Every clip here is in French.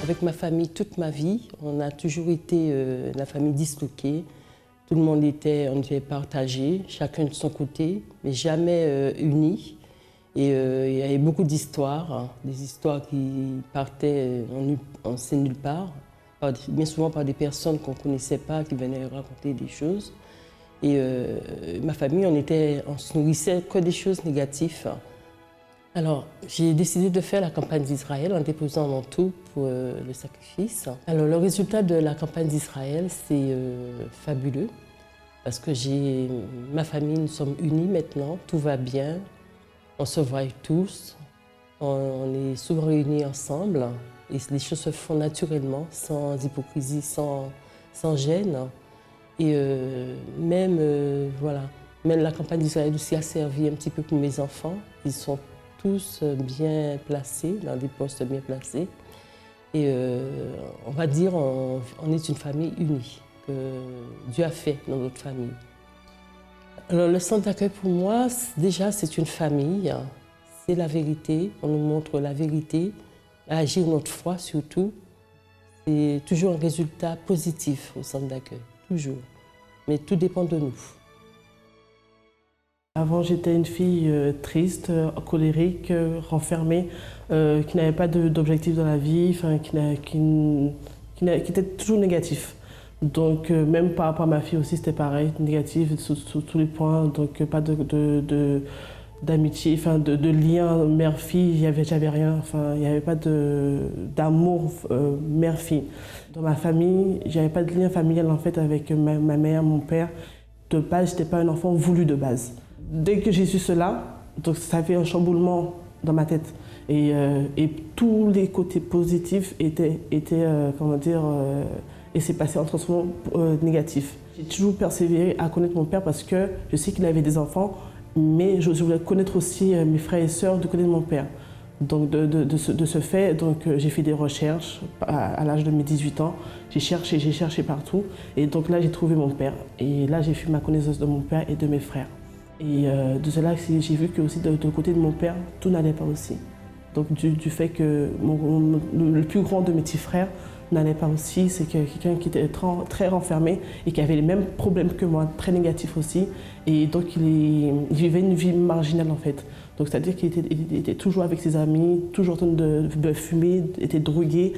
avec ma famille toute ma vie. On a toujours été la famille disloquée. Tout le monde on était partagé, chacun de son côté, mais jamais unis. Et il y avait beaucoup d'histoires, hein, des histoires qui partaient, on ne sait nulle part, bien souvent par des personnes qu'on ne connaissait pas, qui venaient raconter des choses. Et ma famille, on se nourrissait que des choses négatives. Alors, j'ai décidé de faire la campagne d'Israël en déposant mon tout pour le sacrifice. Alors, le résultat de la campagne d'Israël, c'est fabuleux, parce que ma famille, nous sommes unis maintenant, tout va bien, on se voit tous, on est souvent réunis ensemble, et les choses se font naturellement, sans hypocrisie, sans gêne. Et même la campagne d'Israël aussi a servi un petit peu pour mes enfants. Ils sont tous bien placés, dans des postes bien placés. Et on va dire on est une famille unie, que Dieu a fait dans notre famille. Alors le centre d'accueil pour moi, déjà c'est une famille, c'est la vérité, on nous montre la vérité, agir notre foi surtout. C'est toujours un résultat positif au centre d'accueil, toujours. Mais tout dépend de nous. Avant, j'étais une fille triste, colérique, renfermée, qui n'avait pas d'objectif dans la vie, qui était toujours négatif. Donc, même par rapport à ma fille aussi, c'était pareil, négatif sur tous les points. Donc, pas d'amitié, de lien mère-fille, j'avais rien. Il n'y avait pas d'amour mère-fille. Dans ma famille, j'avais pas de lien familial en fait avec ma mère, mon père. De base, j'étais pas un enfant voulu de base. Dès que j'ai su cela, donc ça fait un chamboulement dans ma tête. Et tous les côtés positifs étaient et c'est passé en transformant négatif. J'ai toujours persévéré à connaître mon père parce que je sais qu'il avait des enfants, mais je voulais connaître aussi mes frères et sœurs, de connaître mon père. Donc de ce fait, j'ai fait des recherches à l'âge de mes 18 ans. J'ai cherché partout. Et donc là, j'ai trouvé mon père. Et là, j'ai fait ma connaissance de mon père et de mes frères. Et de cela, j'ai vu que aussi de côté de mon père, tout n'allait pas aussi. Donc du fait que le plus grand de mes petits frères n'allait pas aussi, c'est quelqu'un qui était très renfermé et qui avait les mêmes problèmes que moi, très négatifs aussi. Et donc il vivait une vie marginale en fait. Donc c'est-à-dire qu'il était toujours avec ses amis, toujours en train de fumer, était drogué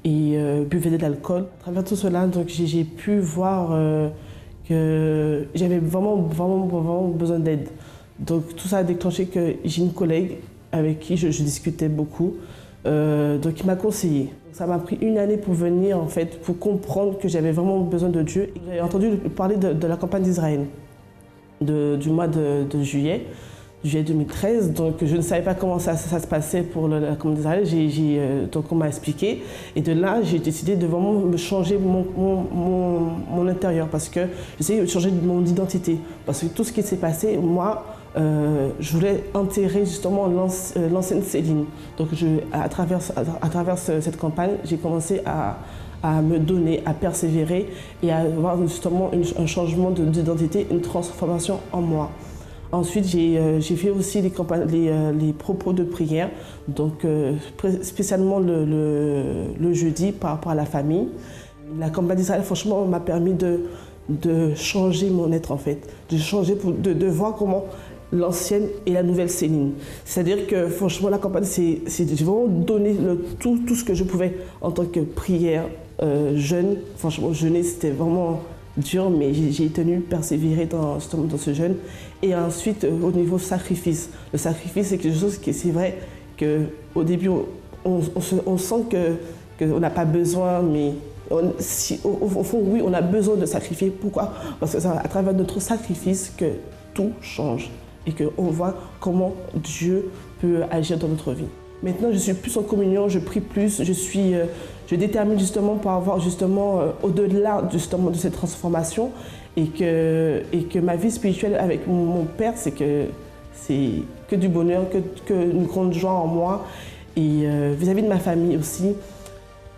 et buvait de l'alcool. À travers tout cela, j'ai pu voir que j'avais vraiment besoin d'aide. Donc tout ça a déclenché que j'ai une collègue avec qui je discutais beaucoup, donc il m'a conseillé. Ça m'a pris une année pour venir en fait, pour comprendre que j'avais vraiment besoin de Dieu. J'ai entendu parler de la campagne d'Israël du mois de juillet 2013, donc je ne savais pas comment ça se passait pour la campagne d'Israël. Donc on m'a expliqué et de là j'ai décidé de vraiment me changer mon intérieur parce que j'essayais de changer mon identité parce que tout ce qui s'est passé, moi je voulais enterrer justement l'ancienne Céline. Donc à travers cette campagne, j'ai commencé à me donner, à persévérer et à avoir justement un changement d'identité, une transformation en moi. Ensuite, j'ai fait aussi les propos de prière, donc spécialement le jeudi par rapport à la famille. La campagne d'Israël, franchement, m'a permis de changer mon être en fait, de voir comment l'ancienne et la nouvelle Céline. C'est-à-dire que franchement, la campagne, c'est vraiment donner tout ce que je pouvais en tant que prière jeûne. Franchement, jeûner, c'était vraiment dur, mais j'ai tenu, persévérer dans ce jeûne. Et ensuite, au niveau sacrifice. Le sacrifice, c'est quelque chose qui, c'est vrai qu'au début, on sent qu'on n'a pas besoin, mais au fond, oui, on a besoin de sacrifier. Pourquoi? Parce que c'est à travers notre sacrifice que tout change et qu'on voit comment Dieu peut agir dans notre vie. Maintenant, je suis plus en communion, je prie plus, je détermine justement pour avoir justement au-delà justement de cette transformation et que ma vie spirituelle avec mon père, c'est que du bonheur, que une grande joie en moi et vis-à-vis de ma famille aussi.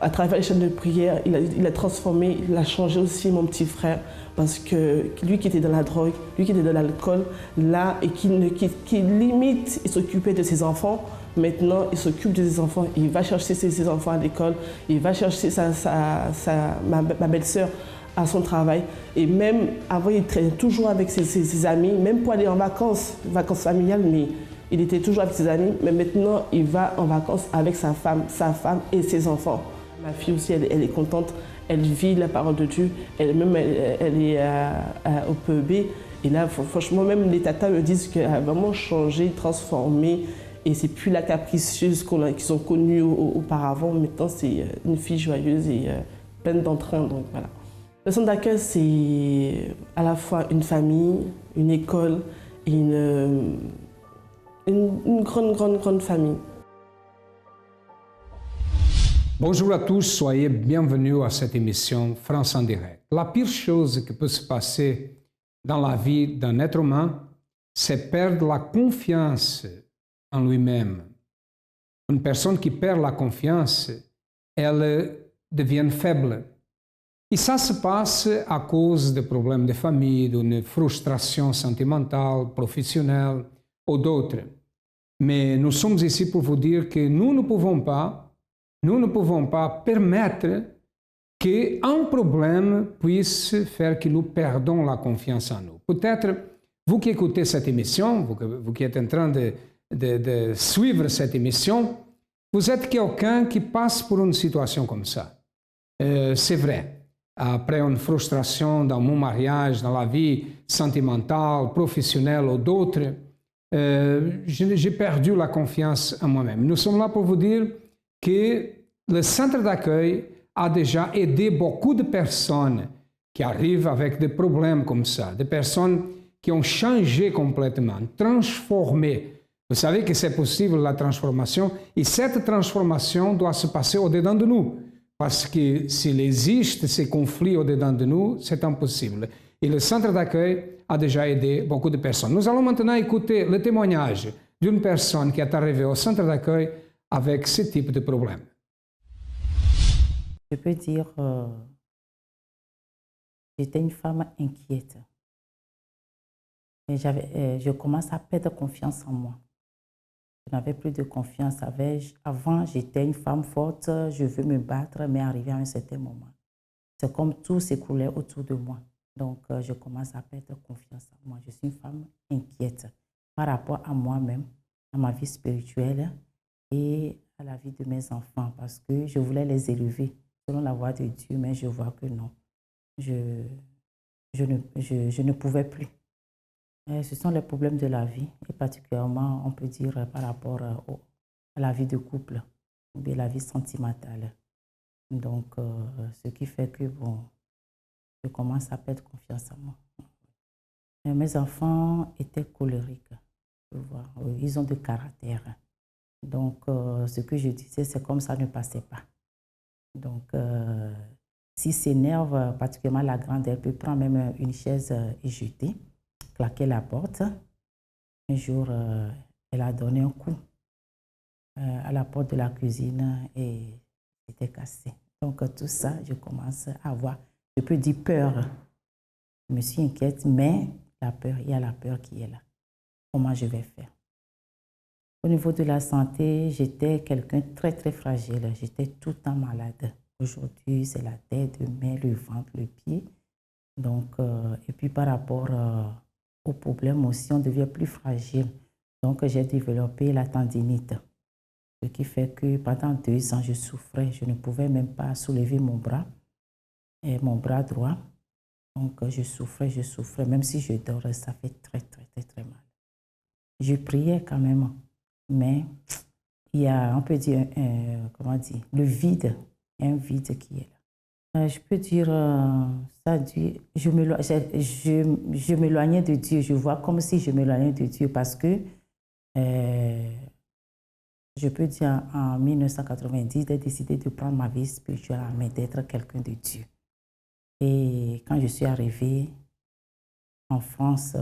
À travers les chaînes de prière, il a transformé, il a changé aussi mon petit frère. Parce que lui qui était dans la drogue, lui qui était dans l'alcool, là, et qui limite, il s'occupait de ses enfants. Maintenant, il s'occupe de ses enfants, il va chercher ses enfants à l'école, il va chercher ma belle-sœur à son travail. Et même avant, il traînait toujours avec ses amis, même pour aller en vacances familiales, mais il était toujours avec ses amis. Mais maintenant, il va en vacances avec sa femme et ses enfants. Ma fille aussi, elle est contente, elle vit la parole de Dieu, elle est au PEB. Et là, franchement, même les tatas me disent qu'elle a vraiment changé, transformé. Et c'est plus la capricieuse qu'ils ont connue auparavant. Maintenant, c'est une fille joyeuse et pleine d'entrain. Donc voilà. Le centre d'accueil, c'est à la fois une famille, une école et une grande famille. Bonjour à tous, soyez bienvenus à cette émission France en direct. La pire chose qui peut se passer dans la vie d'un être humain, c'est perdre la confiance en lui-même. Une personne qui perd la confiance, elle devient faible. Et ça se passe à cause de problèmes de famille, d'une frustration sentimentale, professionnelle ou d'autres. Mais nous sommes ici pour vous dire que nous ne pouvons pas permettre qu'un problème puisse faire que nous perdons la confiance en nous. Peut-être, vous qui écoutez cette émission, vous qui êtes en train de suivre cette émission, vous êtes quelqu'un qui passe por une situation comme ça. C'est vrai. Après une frustration dans mon mariage, dans la vie sentimentale, professionnelle ou d'autres, j'ai perdu la confiance en moi-même. Nous sommes là pour vous dire que le centre d'accueil a déjà aidé beaucoup de personnes qui arrivent avec des problèmes comme ça, des personnes qui ont changé complètement, transformé. Vous savez que c'est possible la transformation et cette transformation doit se passer au-dedans de nous. Parce que s'il existe ces conflits au-dedans de nous, c'est impossible. Et le centre d'accueil a déjà aidé beaucoup de personnes. Nous allons maintenant écouter le témoignage d'une personne qui est arrivée au centre d'accueil avec ce type de problème. Je peux dire, j'étais une femme inquiète. Et je commence à perdre confiance en moi. Je n'avais plus de confiance. Avant, j'étais une femme forte, je veux me battre, mais arrivé à un certain moment, c'est comme tout s'écroulait autour de moi. Donc, je commence à perdre confiance en moi. Je suis une femme inquiète par rapport à moi-même, à ma vie spirituelle et à la vie de mes enfants, parce que je voulais les élever selon la voie de Dieu, mais je vois que non, je ne pouvais plus. Ce sont les problèmes de la vie, et particulièrement, on peut dire, par rapport à la vie de couple, ou bien la vie sentimentale. Donc, ce qui fait que, bon, je commence à perdre confiance en moi. Et mes enfants étaient colériques, tu vois. Ils ont de caractère. Donc, ce que je disais, c'est comme ça ne passait pas. Donc, s'ils s'énervent, particulièrement la grande, elle peut prendre même une chaise et jeter, claquer la porte. Un jour, elle a donné un coup à la porte de la cuisine et c'était cassé. Donc, tout ça, je commence à avoir, je peux dire peur. Je me suis inquiète, mais la peur, il y a la peur qui est là. Comment je vais faire? Au niveau de la santé, j'étais quelqu'un de très, très fragile. J'étais tout le temps malade. Aujourd'hui, c'est la tête, le main, le ventre, le pied. Donc, et puis par rapport aux problèmes aussi, on devient plus fragile. Donc, j'ai développé la tendinite. Ce qui fait que pendant 2 ans, je souffrais. Je ne pouvais même pas soulever mon bras droit. Donc, je souffrais. Même si je dors, ça fait très, très, très, très mal. Je priais quand même. Mais il y a, on peut dire, comment dire, le vide. Il y a un vide qui est là. Je peux dire, je m'éloignais de Dieu. Je vois comme si je m'éloignais de Dieu parce que, je peux dire, en 1990, j'ai décidé de prendre ma vie spirituelle en main, d'être quelqu'un de Dieu. Et quand je suis arrivée en France,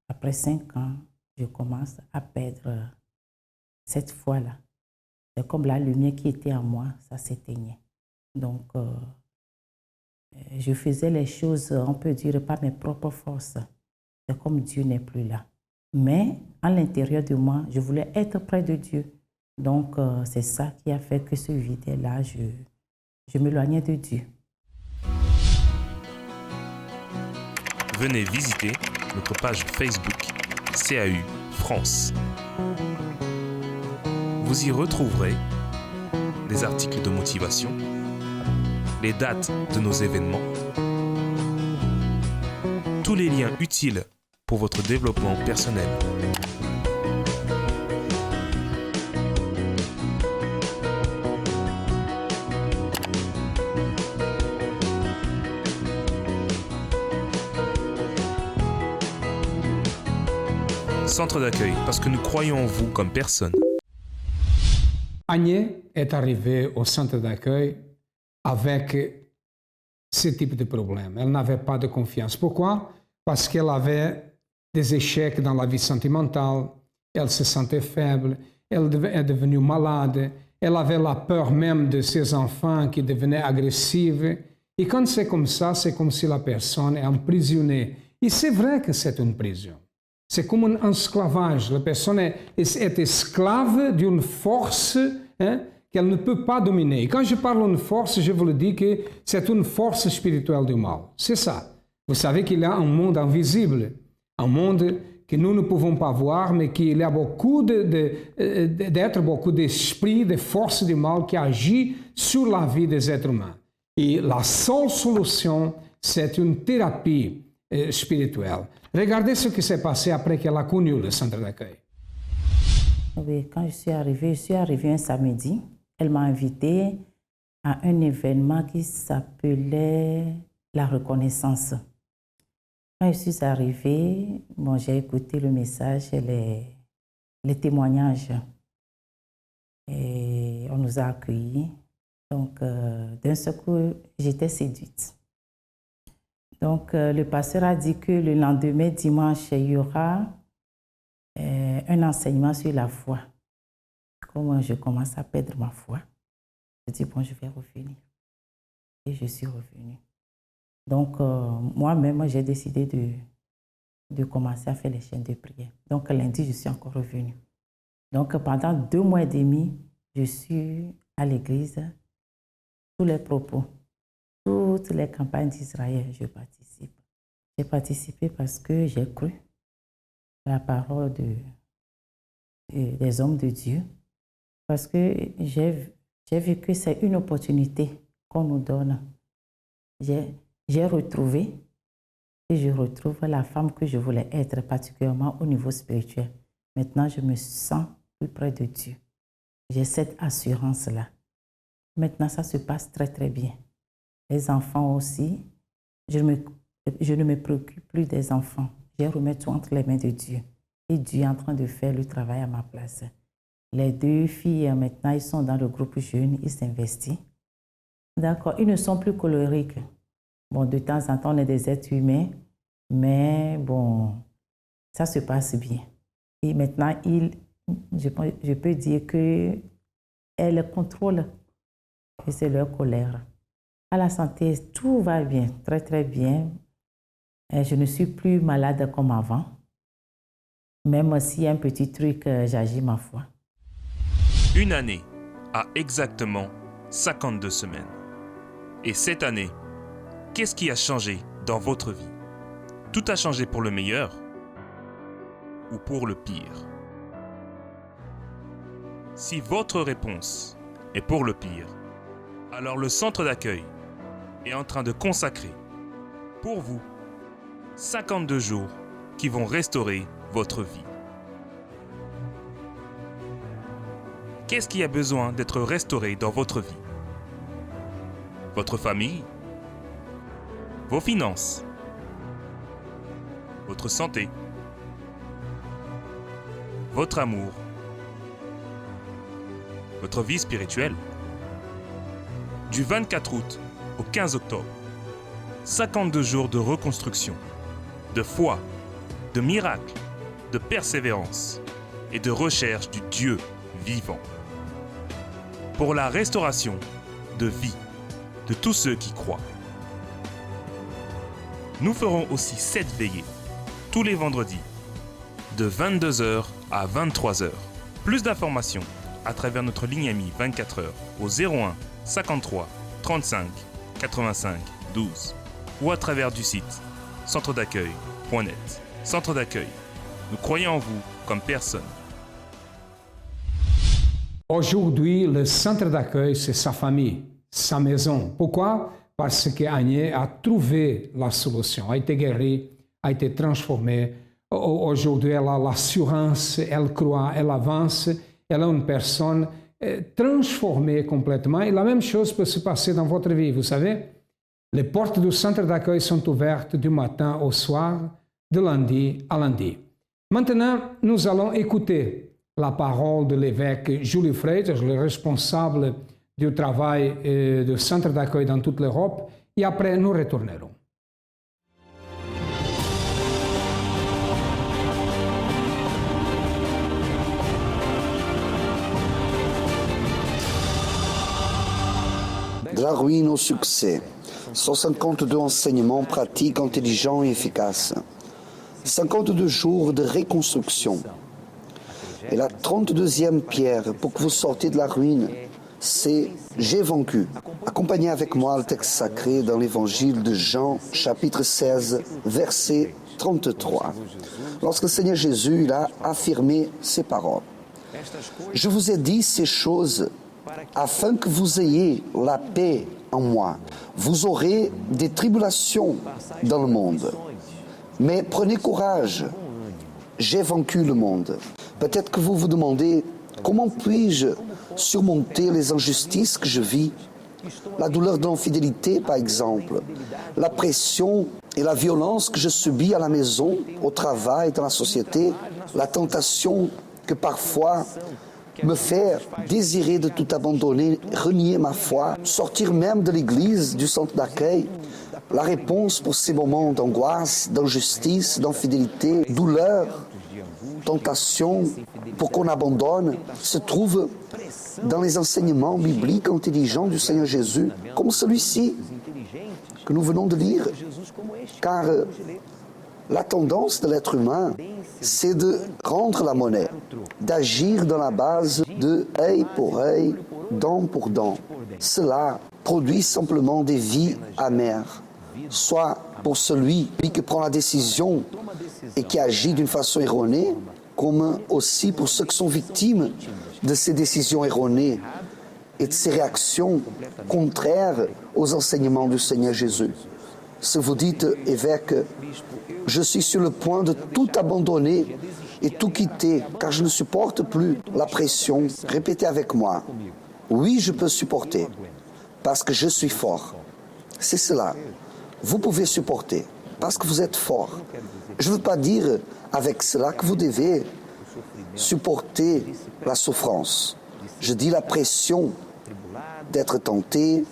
après 5 ans, je commence à perdre cette foi-là. C'est comme la lumière qui était en moi, ça s'éteignait. Donc, je faisais les choses, on peut dire, par mes propres forces. C'est comme Dieu n'est plus là. Mais à l'intérieur de moi, je voulais être près de Dieu. Donc, c'est ça qui a fait que ce vide-là, je m'éloignais de Dieu. Venez visiter notre page Facebook CAU France. Vous y retrouverez des articles de motivation, les dates de nos événements, tous les liens utiles pour votre développement personnel. Centre d'accueil, parce que nous croyons en vous comme personne. Agnès est arrivée au centre d'accueil avec ce type de problème. Elle n'avait pas de confiance. Pourquoi? Parce qu'elle avait des échecs dans la vie sentimentale, elle se sentait faible, elle est devenue malade, elle avait la peur même de ses enfants qui devenaient agressifs. Et quand c'est comme ça, c'est comme si la personne est emprisonnée. Et c'est vrai que c'est une prison. C'est comme un esclavage. La personne est esclave d'une force qu'elle ne peut pas dominer. Et quand je parle d'une force, je vous le dis que c'est une force spirituelle du mal. C'est ça. Vous savez qu'il y a un monde invisible, un monde que nous ne pouvons pas voir, mais qu'il y a beaucoup d'êtres, beaucoup d'esprits, de forces du mal qui agissent sur la vie des êtres humains. Et la seule solution, c'est une thérapie spirituelle. Regardez ce qui s'est passé après qu'elle a connu le centre d'accueil. Oui, quand je suis arrivée un samedi. Elle m'a invitée à un événement qui s'appelait la reconnaissance. Quand je suis arrivée, j'ai écouté le message et les témoignages. Et on nous a accueillis. Donc, d'un seul coup, j'étais séduite. Donc, le pasteur a dit que le lendemain, dimanche, il y aura un enseignement sur la foi. Comme je commence à perdre ma foi, je dis, bon, je vais revenir. Et je suis revenue. Donc, moi-même, j'ai décidé de commencer à faire les chaînes de prière. Donc, lundi, je suis encore revenue. Donc, pendant 2 mois et demi, je suis à l'église. Tous les propos, toutes les campagnes d'Israël, je participe. J'ai participé parce que j'ai cru à la parole des hommes de Dieu. Parce que j'ai vu que c'est une opportunité qu'on nous donne. J'ai retrouvé et je retrouve la femme que je voulais être, particulièrement au niveau spirituel. Maintenant, je me sens plus près de Dieu. J'ai cette assurance-là. Maintenant, ça se passe très, très bien. Les enfants aussi, je ne me préoccupe plus des enfants. Je remets tout entre les mains de Dieu. Et Dieu est en train de faire le travail à ma place. Les 2 filles, maintenant, ils sont dans le groupe jeune, ils s'investissent. D'accord, ils ne sont plus colériques. Bon, de temps en temps, on est des êtres humains, mais bon, ça se passe bien. Et maintenant, je peux dire qu'elles contrôlent, que c'est leur colère. À la santé, tout va bien, très très bien. Je ne suis plus malade comme avant. Même s'il y a un petit truc, j'agis ma foi. Une année a exactement 52 semaines. Et cette année, qu'est-ce qui a changé dans votre vie? Tout a changé pour le meilleur ou pour le pire? Si votre réponse est pour le pire, alors le centre d'accueil est en train de consacrer pour vous 52 jours qui vont restaurer votre vie. Qu'est-ce qui a besoin d'être restauré dans votre vie? Votre famille? Vos finances? Votre santé? Votre amour? Votre vie spirituelle? Du 24 août au 15 octobre, 52 jours de reconstruction, de foi, de miracle, de persévérance et de recherche du Dieu vivant. Pour la restauration de vie, de tous ceux qui croient. Nous ferons aussi 7 veillées, tous les vendredis, de 22h à 23h. Plus d'informations à travers notre ligne amie 24h au 01 53 35 85 12 ou à travers du site centredaccueil.net. Centre d'accueil, nous croyons en vous comme personne. Aujourd'hui, le centre d'accueil, c'est sa famille, sa maison. Pourquoi? Parce qu'Agnès a trouvé la solution, a été guérie, a été transformée. Aujourd'hui, elle a l'assurance, elle croit, elle avance, elle est une personne transformée complètement. Et la même chose peut se passer dans votre vie, vous savez. Les portes du centre d'accueil sont ouvertes du matin au soir, de lundi à lundi. Maintenant, nous allons écouter la parole de l'évêque Jules Freitas, le responsable du travail du centre d'accueil dans toute l'Europe, et après nous retournerons. De la ruine au succès, 152 enseignements pratiques, intelligents et efficaces. 52 jours de reconstruction. Et la 32e pierre pour que vous sortiez de la ruine, c'est « J'ai vaincu ». Accompagnez avec moi le texte sacré dans l'évangile de Jean, chapitre 16, verset 33. Lorsque le Seigneur Jésus il a affirmé ces paroles. « Je vous ai dit ces choses afin que vous ayez la paix en moi. Vous aurez des tribulations dans le monde. Mais prenez courage, j'ai vaincu le monde. » Peut-être que vous vous demandez, comment puis-je surmonter les injustices que je vis? La douleur de l'infidélité, par exemple, la pression et la violence que je subis à la maison, au travail, dans la société, la tentation que parfois me fait désirer de tout abandonner, renier ma foi, sortir même de l'église, du centre d'accueil. La réponse pour ces moments d'angoisse, d'injustice, d'infidélité, douleur, tentation, pour qu'on abandonne, se trouve dans les enseignements bibliques intelligents du Seigneur Jésus, comme celui-ci que nous venons de lire. Car la tendance de l'être humain, c'est de rendre la monnaie, d'agir dans la base de œil pour œil, dent pour dent. Cela produit simplement des vies amères, soit pour celui qui prend la décision et qui agit d'une façon erronée, comme aussi pour ceux qui sont victimes de ces décisions erronées et de ces réactions contraires aux enseignements du Seigneur Jésus. Si vous dites, évêque, je suis sur le point de tout abandonner et tout quitter, car je ne supporte plus la pression, répétez avec moi, oui, je peux supporter, parce que je suis fort. C'est cela. Vous pouvez supporter, parce que vous êtes fort. Je ne veux pas dire avec cela que vous devez supporter la souffrance. Je dis la pression d'être tenté,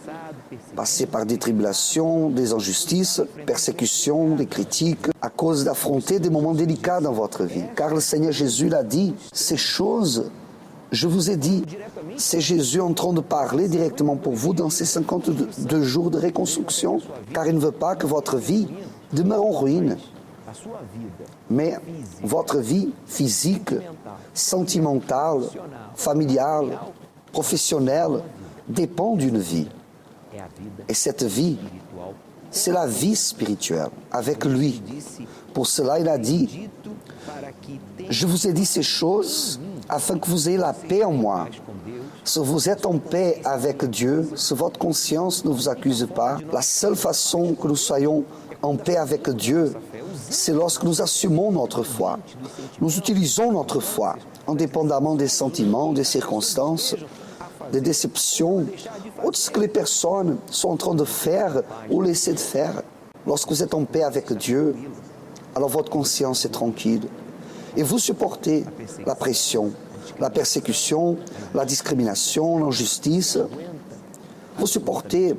passer par des tribulations, des injustices, persécutions, des critiques, à cause d'affronter des moments délicats dans votre vie. Car le Seigneur Jésus l'a dit, ces choses, je vous ai dit, c'est Jésus en train de parler directement pour vous dans ces 52 jours de reconstruction, car il ne veut pas que votre vie demeure en ruine. Mais votre vie physique, sentimentale, familiale, professionnelle dépend d'une vie. Et cette vie, c'est la vie spirituelle avec lui. Pour cela, il a dit, je vous ai dit ces choses afin que vous ayez la paix en moi. Si vous êtes en paix avec Dieu, si votre conscience ne vous accuse pas, la seule façon que nous soyons en paix avec Dieu, c'est lorsque nous assumons notre foi. Nous utilisons notre foi, indépendamment des sentiments, des circonstances, des déceptions, ou de ce que les personnes sont en train de faire ou laisser de faire. Lorsque vous êtes en paix avec Dieu, alors votre conscience est tranquille. Et vous supportez la pression, la persécution, la discrimination, l'injustice. Vous supportez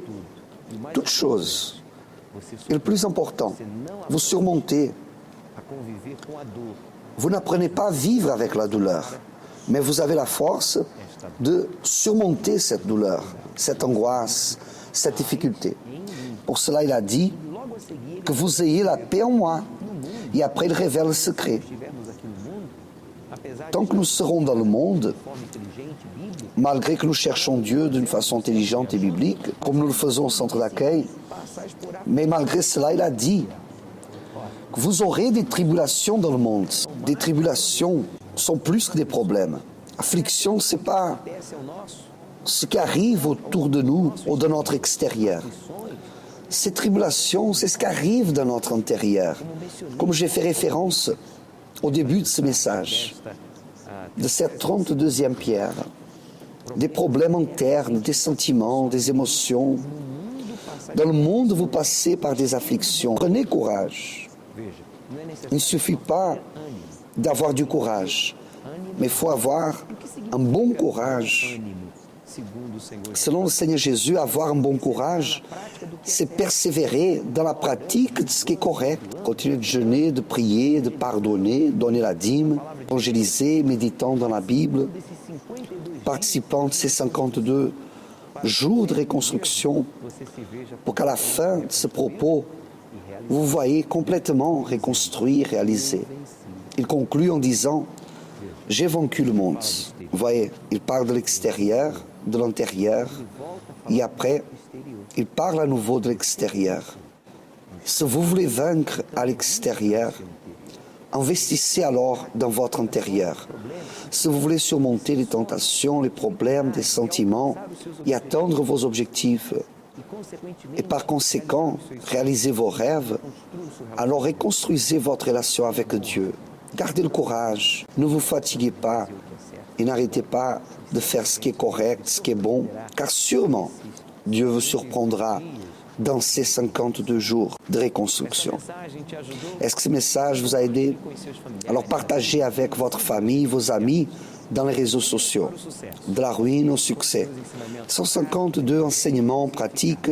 toutes choses. Et le plus important, vous surmontez. Vous n'apprenez pas à vivre avec la douleur, mais vous avez la force de surmonter cette douleur, cette angoisse, cette difficulté. Pour cela, il a dit que vous ayez la paix en moi. Et après, il révèle le secret. Tant que nous serons dans le monde, malgré que nous cherchons Dieu d'une façon intelligente et biblique, comme nous le faisons au centre d'accueil, mais malgré cela, il a dit que vous aurez des tribulations dans le monde. Des tribulations sont plus que des problèmes. Affliction, ce n'est pas ce qui arrive autour de nous ou de notre extérieur. Ces tribulations, c'est ce qui arrive dans notre intérieur. Comme j'ai fait référence au début de ce message, de cette 32e pierre, des problèmes internes, des sentiments, des émotions. Dans le monde, vous passez par des afflictions. Prenez courage. Il ne suffit pas d'avoir du courage, mais il faut avoir un bon courage. Selon le Seigneur Jésus, avoir un bon courage, c'est persévérer dans la pratique de ce qui est correct. Continuer de jeûner, de prier, de pardonner, donner la dîme, évangéliser, méditant dans la Bible, participant de ces 52 jours de reconstruction, pour qu'à la fin de ce propos, vous voyez complètement reconstruit, réalisé. Il conclut en disant « J'ai vaincu le monde ». Vous voyez, il parle de l'extérieur, de l'intérieur, et après, il parle à nouveau de l'extérieur. Si vous voulez vaincre à l'extérieur, investissez alors dans votre intérieur. Si vous voulez surmonter les tentations, les problèmes, les sentiments et atteindre vos objectifs, et par conséquent réaliser vos rêves, alors reconstruisez votre relation avec Dieu. Gardez le courage, ne vous fatiguez pas et n'arrêtez pas de faire ce qui est correct, ce qui est bon, car sûrement Dieu vous surprendra dans ces 52 jours de reconstruction. Est-ce que ce message vous a aidé? Alors partagez avec votre famille, vos amis, dans les réseaux sociaux. De la ruine au succès. 152 enseignements pratiques,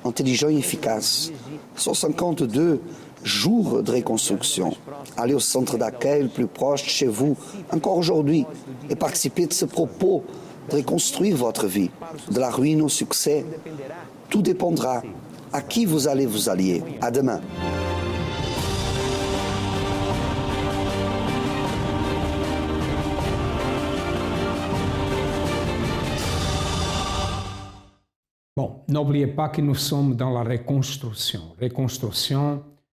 intelligents et efficaces. 152 jours de reconstruction. Allez au centre d'accueil le plus proche de chez vous, encore aujourd'hui, et participez de ce propos de reconstruire votre vie. De la ruine au succès, tout dépendra à qui vous allez vous allier. À demain. Bon, n'oubliez pas que nous sommes dans la reconstruction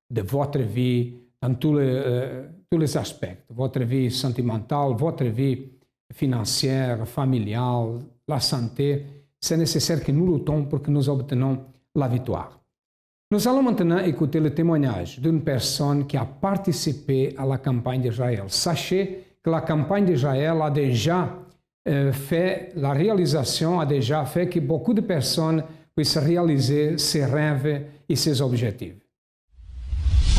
de votre vie dans tous les aspects, votre vie sentimentale, votre vie financière, familiale, la santé. C'est nécessaire que nous luttons pour que nous obtenions la victoire. Nous allons maintenant écouter le témoignage d'une personne qui a participé à la campagne d'Israël. Sachez que la campagne d'Israël a déjà la réalisation a déjà fait que beaucoup de personnes puissent réaliser ses rêves et ses objectifs.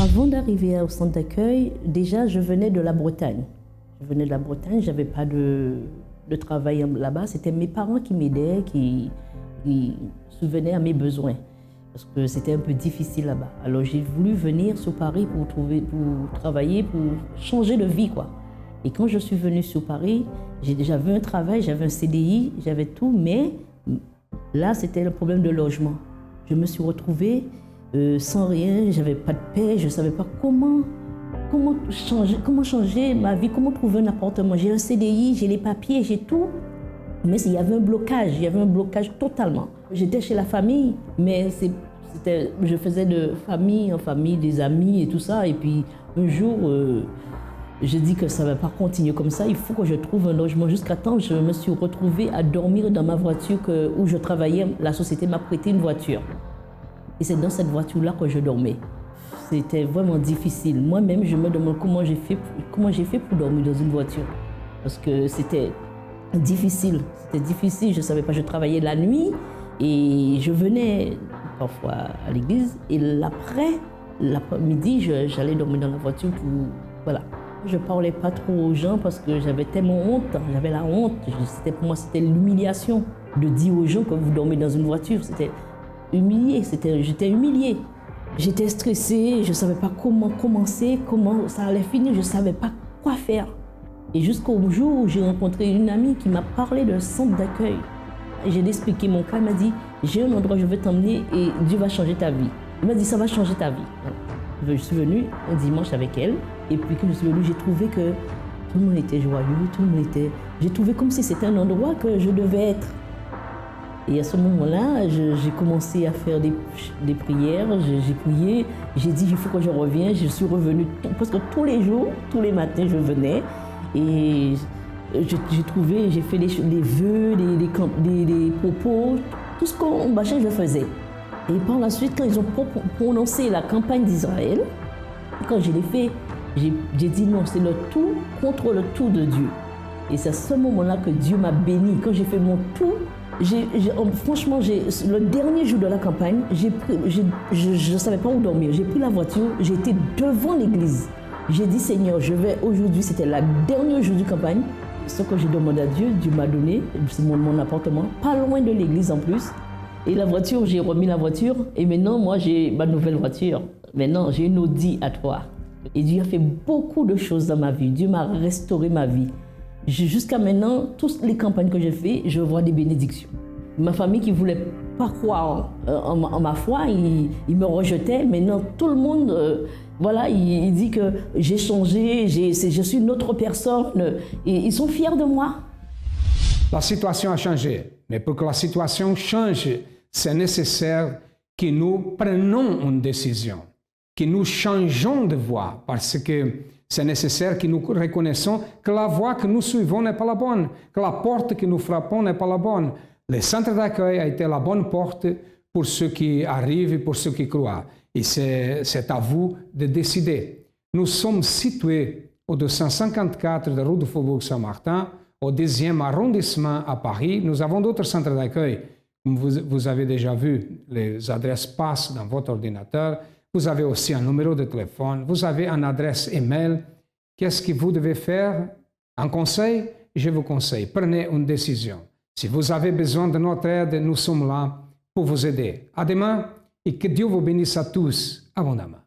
Avant d'arriver au centre d'accueil, déjà je venais de la Bretagne. Je venais de la Bretagne, je n'avais pas de travail là-bas. C'était mes parents qui m'aidaient, qui subvenaient à mes besoins. Parce que c'était un peu difficile là-bas. Alors j'ai voulu venir sur Paris pour travailler, pour changer de vie, quoi. Et quand je suis venue sur Paris, j'ai déjà vu un travail, j'avais un CDI, j'avais tout, mais là, c'était le problème de logement. Je me suis retrouvée sans rien, j'avais pas de paix, je ne savais pas comment changer ma vie, comment trouver un appartement. J'ai un CDI, j'ai les papiers, j'ai tout, mais il y avait un blocage totalement. J'étais chez la famille, mais je faisais de famille en famille, des amis et tout ça, et puis un jour, je dis que ça ne va pas continuer comme ça, il faut que je trouve un logement. Jusqu'à temps, je me suis retrouvée à dormir dans ma voiture où je travaillais. La société m'a prêté une voiture. Et c'est dans cette voiture-là que je dormais. C'était vraiment difficile. Moi-même, je me demande comment j'ai fait pour dormir dans une voiture. Parce que c'était difficile. C'était difficile, je ne savais pas. Je travaillais la nuit et je venais parfois à l'église. Et l'après-midi, j'allais dormir dans la voiture voilà. Je ne parlais pas trop aux gens parce que j'avais tellement honte, j'avais la honte. Pour moi, c'était l'humiliation de dire aux gens que vous dormez dans une voiture. C'était humilié, j'étais humiliée. J'étais stressée, je ne savais pas comment commencer, comment ça allait finir, je ne savais pas quoi faire. Et jusqu'au jour où j'ai rencontré une amie qui m'a parlé d'un centre d'accueil. et j'ai expliqué mon cas. Il m'a dit, j'ai un endroit où je vais t'emmener et Dieu va changer ta vie. Il m'a dit, ça va changer ta vie. Je suis venue un dimanche avec elle et puis quand je suis venue, j'ai trouvé que tout le monde était joyeux, tout le monde était... J'ai trouvé comme si c'était un endroit que je devais être. Et à ce moment-là, j'ai commencé à faire des prières, j'ai prié, j'ai dit, il faut que je revienne. Je suis revenue parce que tous les jours, tous les matins, je venais et j'ai fait les vœux, les propos, tout ce qu'on machin, je faisais. Et par la suite, quand ils ont prononcé la campagne d'Israël, quand je l'ai fait, j'ai dit non, c'est le tout contre le tout de Dieu. Et c'est à ce moment-là que Dieu m'a béni. Quand j'ai fait mon tout, franchement, le dernier jour de la campagne, je ne savais pas où dormir. J'ai pris la voiture, j'ai été devant l'église. J'ai dit, Seigneur, aujourd'hui, c'était le dernier jour de campagne. Ce que j'ai demandé à Dieu, Dieu m'a donné, c'est mon appartement, pas loin de l'église en plus. Et la voiture, j'ai remis la voiture. Et maintenant, moi, j'ai ma nouvelle voiture. Maintenant, j'ai une Audi A3. Et Dieu a fait beaucoup de choses dans ma vie. Dieu m'a restauré ma vie. Jusqu'à maintenant, toutes les campagnes que j'ai faites, je vois des bénédictions. Ma famille qui ne voulait pas croire en ma foi, ils me rejetaient. Maintenant, tout le monde, voilà, il dit que j'ai changé, je suis une autre personne. Et ils sont fiers de moi. La situation a changé. Mais pour que la situation change, c'est nécessaire que nous prenions une décision, que nous changeons de voie, parce que c'est nécessaire que nous reconnaissons que la voie que nous suivons n'est pas la bonne, que la porte que nous frappons n'est pas la bonne. Le centre d'accueil a été la bonne porte pour ceux qui arrivent et pour ceux qui croient. Et c'est à vous de décider. Nous sommes situés au 254 de rue du Faubourg Saint-Martin, au 10e arrondissement à Paris. Nous avons d'autres centres d'accueil. Comme vous avez déjà vu, les adresses passent dans votre ordinateur. Vous avez aussi un numéro de téléphone. Vous avez une adresse email. Qu'est-ce que vous devez faire? Un conseil? Je vous conseille. Prenez une décision. Si vous avez besoin de notre aide, nous sommes là pour vous aider. À demain et que Dieu vous bénisse à tous abondamment.